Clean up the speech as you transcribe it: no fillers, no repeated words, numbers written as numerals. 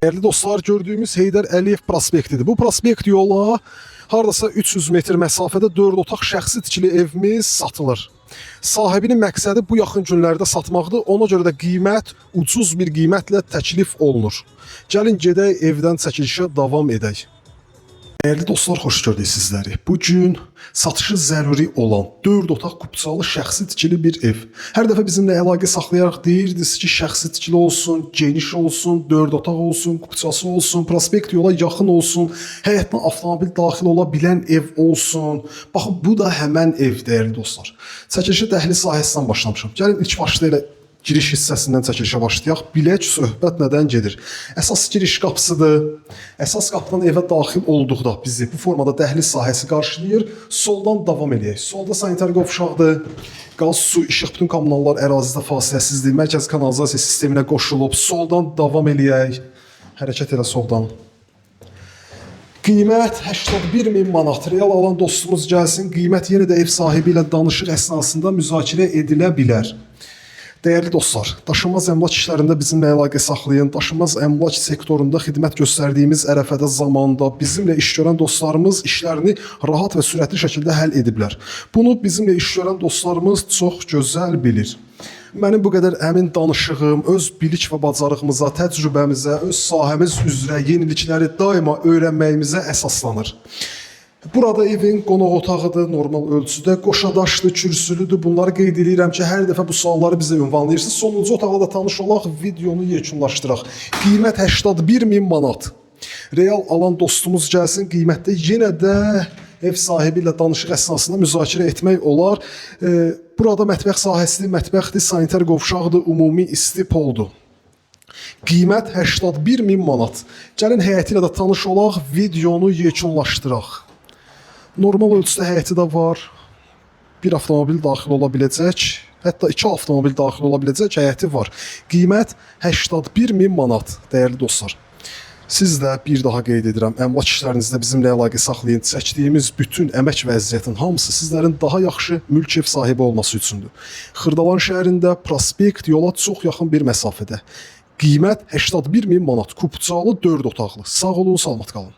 Değerli dostlar, gördüğümüz Heydər Əliyev prospektidir. Bu prospekt yola hardasa 300 metr məsafədə 4 otaq şəxsi tikili evimiz satılır. Sahibinin məqsədi bu yaxın günlərdə satmaqdır. Ona görə də qiymət ucuz bir qiymətlə təklif olunur. Gəlin gedək evdən çəkilişə davam edək. Değerli dostlar, xoş gördük sizləri. Bugün satışı zəruri olan 4 otaq kupçalı şəxsi tikili bir ev. Hər dəfə bizimlə əlaqə saxlayaraq deyirdiniz ki, şəxsi tikili olsun, geniş olsun, 4 otaq olsun, kupçası olsun, prospekt yola yaxın olsun, həyətinə avtomobil daxil ola bilən ev olsun. Baxın, bu da həmən ev, değerli dostlar. Çəkilişə dəhliz sahəsindən başlamışam. Gəlin ilk başda elə giriş hissəsindən çəkilişə başlayaq. Bilək söhbət nədən gedir? Əsas giriş qapısıdır. Əsas qapıdan evə daxil olduqda bizi bu formada dəhliz sahəsi qarşılayır. Soldan davam edək. Solda sanitar qovşaqdır. Qaz, su, işıq, bütün kommunallar ərazidə fasiləsizdir. Mərkəzi kanalizasiya sisteminə qoşulub. Soldan davam edək. Hərəkət elə soldan. Qiymət 81.000 manat. Real alan dostumuz gəlsin. Qiymət yenə də ev sahibi ilə danışıq əsnasında müzakirə edilə bilər. Değerli dostlar, daşınmaz əmlak işlərində bizimlə əlaqə saxlayın. Daşınmaz əmlak sektorunda xidmət göstərdiyimiz ərəfədə zamanda bizimlə iş görən dostlarımız işlərini rahat və sürətli şəkildə həll ediblər. Bunu bizimlə iş görən dostlarımız çox gözəl bilir. Mənim bu qədər əmin danışığım öz bilik və bacarığımıza, təcrübəmizə, öz sahəmiz üzrə yenilikləri daima öyrənməyimizə əsaslanır. Burada evin qonaq otağıdır, normal ölçüdə, qoşadaşdır, kürsülüdür. Bunları qeyd edirəm ki, hər dəfə bu sualları bizə ünvanlayırsınız. Sonuncu otaqla da tanış olaq, videonu yekunlaşdıraq. Qiymət 81.000 manat. Real alan dostumuz gəlsin, qiymətdə yenə də ev sahibi ilə danışıq əsnasında müzakirə etmək olar. Burada mətbəx sahəsidir, mətbəxdir, sanitar qovşaqdır, ümumi isti poldur. Qiymət 81.000 manat. Gəlin həyəti ilə də tanış olaq, videonu yekunlaşdıraq. Normal ölçüdə həyəti də var. Bir avtomobil daxil ola biləcək. Hətta 2 avtomobil daxil ola biləcək həyəti var. Qiymət 81.000 manat, değerli dostlar. Siz də bir daha qeyd edirəm, əmlak işlərinizdə bizimlə əlaqə saxlayın. Çəkdiyimiz bütün əmək vəziyyətin hamısı sizlərin daha yaxşı mülk ev sahibi olması üçündür. Xırdalan şəhərində prospekt yola çox yaxın bir məsafədə. Qiymət 81.000 manat, kupçalı 4 otaqlı. Sağ olun, salamat qalın.